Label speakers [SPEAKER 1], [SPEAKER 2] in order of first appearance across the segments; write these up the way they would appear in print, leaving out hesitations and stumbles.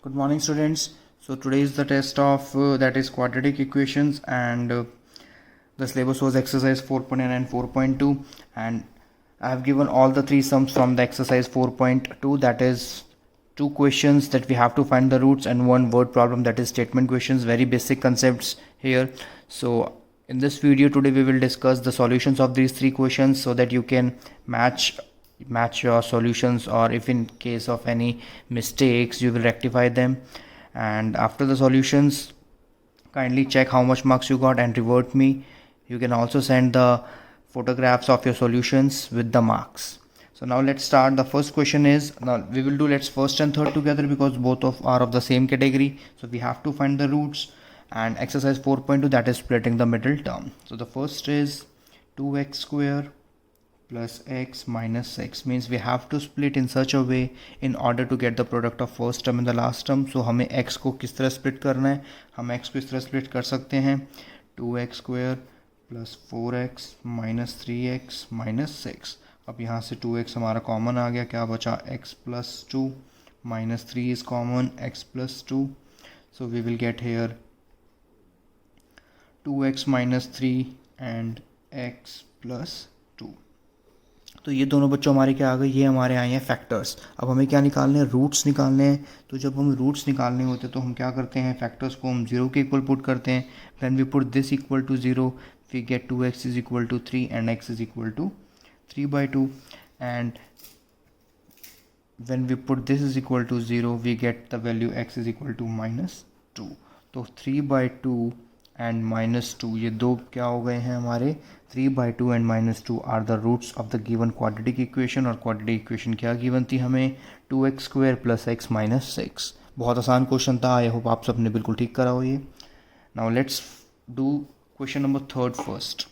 [SPEAKER 1] Good morning, students. So today is the test of that is quadratic equations, and the syllabus was exercise 4.9 and 4.2, and I have given all the three sums from the exercise 4.2, that is two questions that we have to find the roots and one word problem, that is statement questions, very basic concepts here. So in this video today we will discuss the solutions of these three questions so that you can match your solutions, or if in case of any mistakes you will rectify them. And after the solutions, kindly check how much marks you got and revert me. You can also send the photographs of your solutions with the marks. So now let's start. The first question is, now we will do let's first and third together because both are of the same category, so we have to find the roots. And exercise 4.2, that is splitting the middle term. So the first is 2x square plus x minus x, means we have to split in such a way in order to get the product of first term and the last term. So हमें x को किस तरह split करना है, हम x को इस तरह split कर सकते हैं 2x square plus 4x minus 3x minus 6. अब यहाँ से 2x हमारा कॉमन आ गया, क्या बचा x plus 2 minus 3 is common, x plus 2. So we will get here 2x minus 3 and x plus 2. तो ये दोनों बच्चों हमारे क्या आ गए, ये हमारे आए हैं फैक्टर्स. अब हमें क्या निकालने हैं, रूट्स निकालने हैं. तो जब हम रूट्स निकालने होते तो हम क्या करते हैं, फैक्टर्स को हम जीरो के इक्वल पुट करते हैं. When we put this equal to zero we get 2x is equal to 3 and x is equal to 3/2. And when we put this is equal to zero we get the value x is equal to -2. तो 3/2 and -2, ये दो क्या हो गए हैं हमारे, 3/2 and -2 are the roots of the given quadratic equation. और quadratic equation क्या गिवन थी हमें, 2x square plus x minus 6. बहुत आसान क्वेश्चन था, आई होप आप सबने बिल्कुल ठीक करा हो ये. Now let's do question number third first.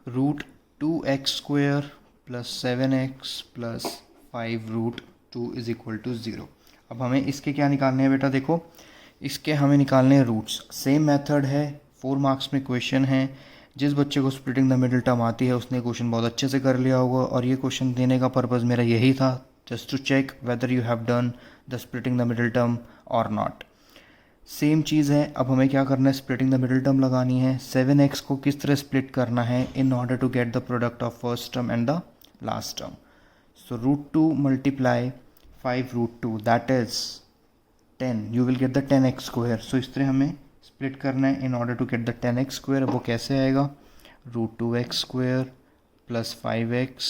[SPEAKER 1] Root 2x square plus 7x plus 5 root 2 is equal to 0. अब हमें इसके क्या निकालने हैं बेटा, देखो इसके हमें निकालने हैं रूट्स. सेम मेथड है, 4 मार्क्स में क्वेश्चन है. जिस बच्चे को स्प्लिटिंग द मिडिल टर्म आती है उसने क्वेश्चन बहुत अच्छे से कर लिया होगा, और ये क्वेश्चन देने का पर्पज़ मेरा यही था, just to check whether you have done the splitting the middle term और नॉट. सेम चीज़ है. अब हमें क्या करना है, स्प्लिटिंग द मिडिल टर्म लगानी है. 7x को किस तरह स्प्लिट करना है in order to get the product of first term and the last term. So root 2 multiply 5 root 2, that is 10. You will get the 10x square. So इस तरह हमें स्प्लिट करना है in order to get the 10x square. अब वो कैसे आएगा, root 2x square plus 5x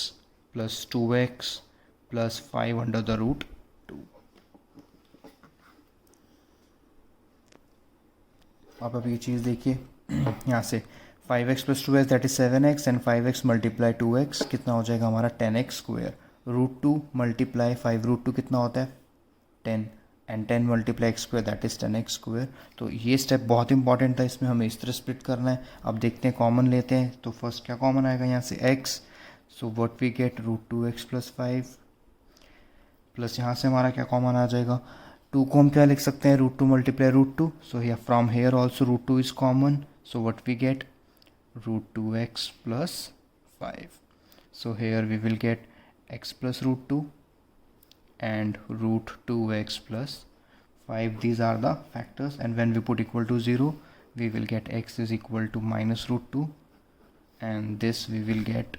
[SPEAKER 1] plus 2x plus 5 under the root 2. आप अब ये चीज़ देखिए यहाँ से 5x plus 2x that is 7x and 5x multiply 2x कितना हो जाएगा हमारा 10x square. Root 2 multiply 5 root 2 कितना होता है 10, and 10 multiply x square that is 10x square. तो ये स्टेप बहुत इंपॉर्टेंट था, इसमें हमें इस तरह स्प्लिट करना है. अब देखते हैं, कॉमन लेते हैं. तो फर्स्ट क्या कॉमन आएगा यहाँ से x. So what we get root 2x plus 5 plus यहाँ से हमारा क्या कॉमन आ जाएगा, 2 को हम क्या लिख सकते हैं, root 2 multiply root 2. So here from here also root 2 is common. So what we get root 2x plus 5. So here we will get x plus root 2 and root 2x plus 5. These are the factors, and when we put equal to 0 we will get x is equal to minus root 2, and this we will get.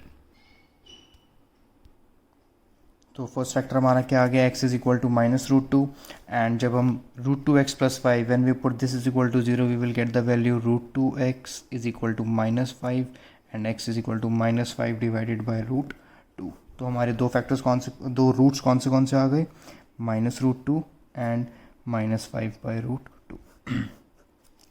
[SPEAKER 1] तो first factor हमारा क्या आ गया, x is equal to minus root 2. And जब हम root 2x plus 5 when we put this is equal to 0 we will get the value root 2x is equal to minus 5 and x is equal to minus 5 divided by root 2. तो हमारे दो factors दो roots कौन से आ गए, minus root 2 and minus 5 by root 2.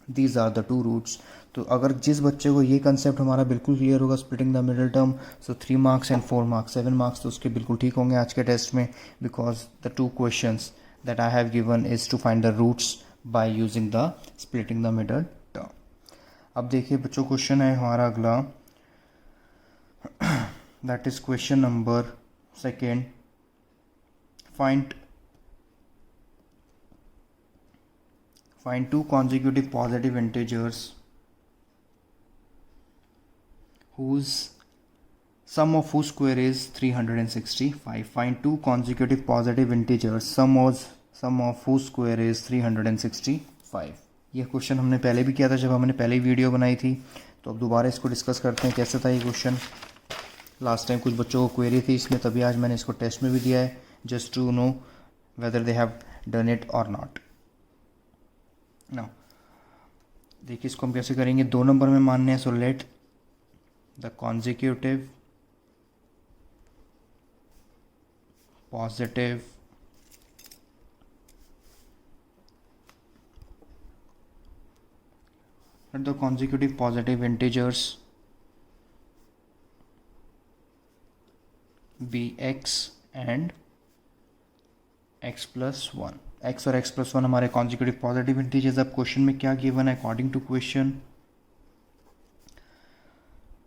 [SPEAKER 1] These are the two roots. तो अगर जिस बच्चे को ये कंसेप्ट हमारा बिल्कुल क्लियर होगा, splitting the middle term, so 3 marks and 4 marks, 7 marks तो उसके बिल्कुल ठीक होंगे आज के टेस्ट में, because the two questions that I have given is to find the roots by using the splitting the middle term. अब देखिए बच्चों, क्वेश्चन है हमारा अगला, that is question number second. Find two consecutive positive integers whose sum of whose square is 365. Find two consecutive positive integers, sum of whose square is 365. ये question हमने पहले भी किया था जब हमने पहले वीडियो बनाई थी, तो अब दोबारा इसको डिस्कस करते हैं कैसे था ये क्वेश्चन। लास्ट टाइम कुछ बच्चों को क्वेरी थी इसमें, तभी आज मैंने इसको टेस्ट में भी दिया है, just to know whether they have done it और नॉट। नाउ देखिए इसको हम कैसे करेंगे, 2 नंबर में मानने हैं। So let the consecutive positive let the consecutive positive integers be x and x plus 1. x और x plus 1 हमारे consecutive positive integers। अब क्वेश्चन में क्या गिवन है according to question,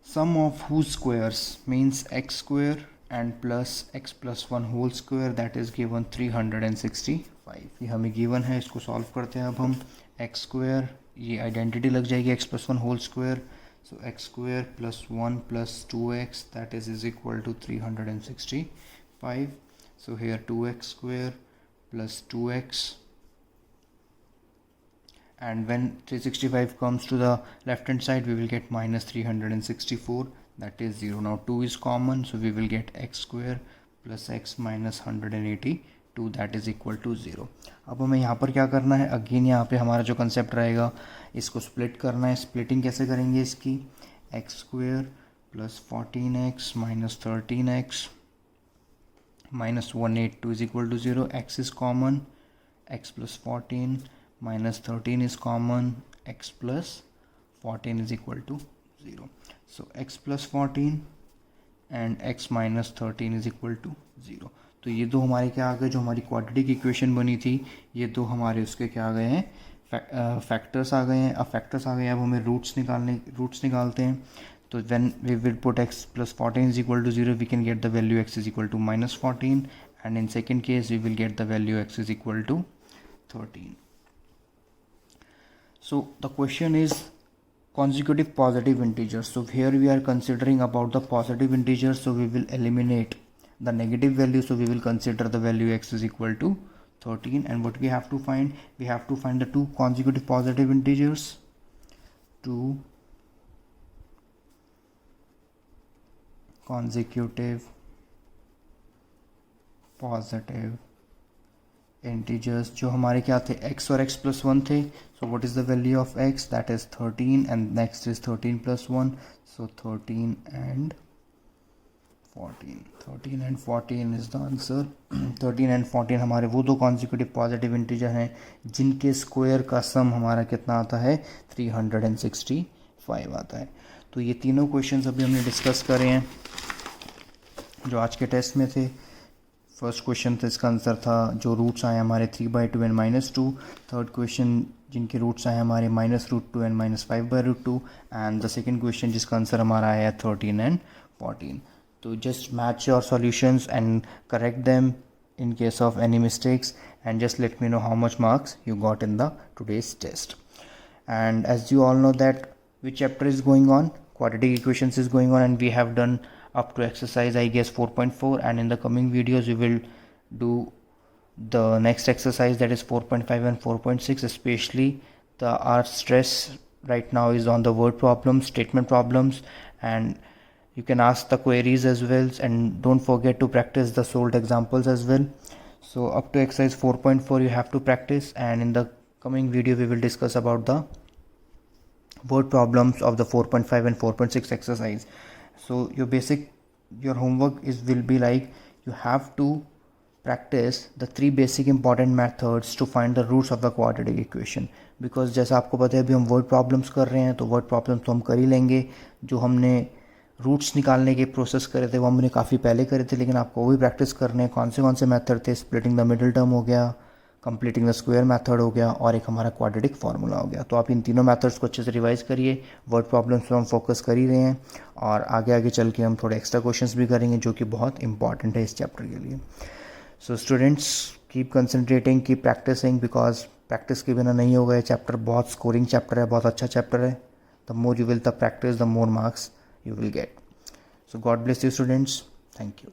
[SPEAKER 1] sum of whose squares means x square and plus x plus 1 whole square, that is given 365। ये हमें given है, इसको सॉल्व करते हैं अब हम। x स्क्वायर, ये आइडेंटिटी लग जाएगी x plus 1 whole square, so x square plus 1 plus 2x that is equal to 365। so here 2x square plus 2x, and when 365 comes to the left hand side we will get minus 364, that is 0. now 2 is common, so we will get x square plus x minus 182, that is equal to 0। अब हमें यहाँ पर क्या करना है, again यहाँ पे हमारा जो कंसेप्ट रहेगा इसको स्प्लिट करना है। स्प्लिटिंग कैसे करेंगे इसकी, x square plus 14x minus 13x minus 182 is equal to 0। x is common, x plus 14 minus 13 is common, x plus 14 is equal to 0. so x plus 14 and x minus 13 is equal to 0। तो ये दो हमारे क्या आ गए, जो हमारी quadratic equation बनी थी, ये दो हमारे उसके क्या आ गए हैं, फैक्टर्स आ गए हैं। अब फैक्टर्स आ गए, अब हमें रूट्स निकालते हैं। तो when we will put x plus 14 is equal to 0, we can get the value x is equal to minus 14, and in second case we will get the value x is equal to 13। So the question is consecutive positive integers. So here we are considering about the positive integers, so we will eliminate the negative value, so we will consider the value x is equal to 13। and what we have to find, we have to find the two consecutive positive integers, two consecutive positive integers जो हमारे क्या थे, x और x plus 1 थे। so what is the value of x, that is 13, and next is 13 plus 1, so 13 and 14 is the answer। 13 and 14 हमारे वो दो consecutive positive integer हैं जिनके स्क्वायर का सम हमारा कितना आता है, 365 आता है। तो ये तीनों क्वेश्चंस अभी हमने डिस्कस करे हैं जो आज के टेस्ट में थे। फर्स्ट क्वेश्चन था, इसका आंसर था जो रूट्स आए हमारे 3/2 एंड -2। थर्ड क्वेश्चन जिनके रूट्स आए हमारे -√2 and -5/√2, and the second question जिसका आंसर हमारा आया 13 एंड 14। तो just match your solutions and correct them in case of any mistakes, and just let me know how much marks you got in the today's test। and as you all know that which chapter is going on, quadratic equations is going on, and we have done up to exercise I guess 4.4, and in the coming videos we will do the next exercise, that is 4.5 and 4.6, especially our stress right now is on the word problems, statement problems, and you can ask the queries as well, and don't forget to practice the solved examples as well। so up to exercise 4.4 you have to practice, and in the coming video we will discuss about the word problems of the 4.5 and 4.6 exercise। so your homework will be like, you have to practice the 3 basic important methods to find the roots of the quadratic equation, because जैसा आपको पता है अभी हम word problems कर रहे हैं, तो word problems तो हम कर ही लेंगे। जो हमने रूट्स निकालने के प्रोसेस करे थे वो हमने काफ़ी पहले करे थे, लेकिन आपको वही प्रैक्टिस करने हैं। कौन से मेथड थे, स्प्लिटिंग द मिडिल टर्म हो गया, कंप्लीटिंग द स्क्वायर मेथड हो गया, और एक हमारा क्वाड्रेटिक फार्मूला हो गया। तो आप इन तीनों मेथड्स को अच्छे से रिवाइज करिए। वर्ड प्रॉब्लम्स पर हम फोकस कर ही रहे हैं, और आगे चल के हम थोड़े एक्स्ट्रा क्वेश्चंस भी करेंगे जो कि बहुत इंपॉर्टेंट है इस चैप्टर के लिए। So students keep concentrating, keep practising, because practice के बिना नहीं होगा। ये चैप्टर बहुत स्कोरिंग चैप्टर है, बहुत अच्छा चैप्टर है। The more you will the practice, the more marks you will get. So God bless you students. Thank you.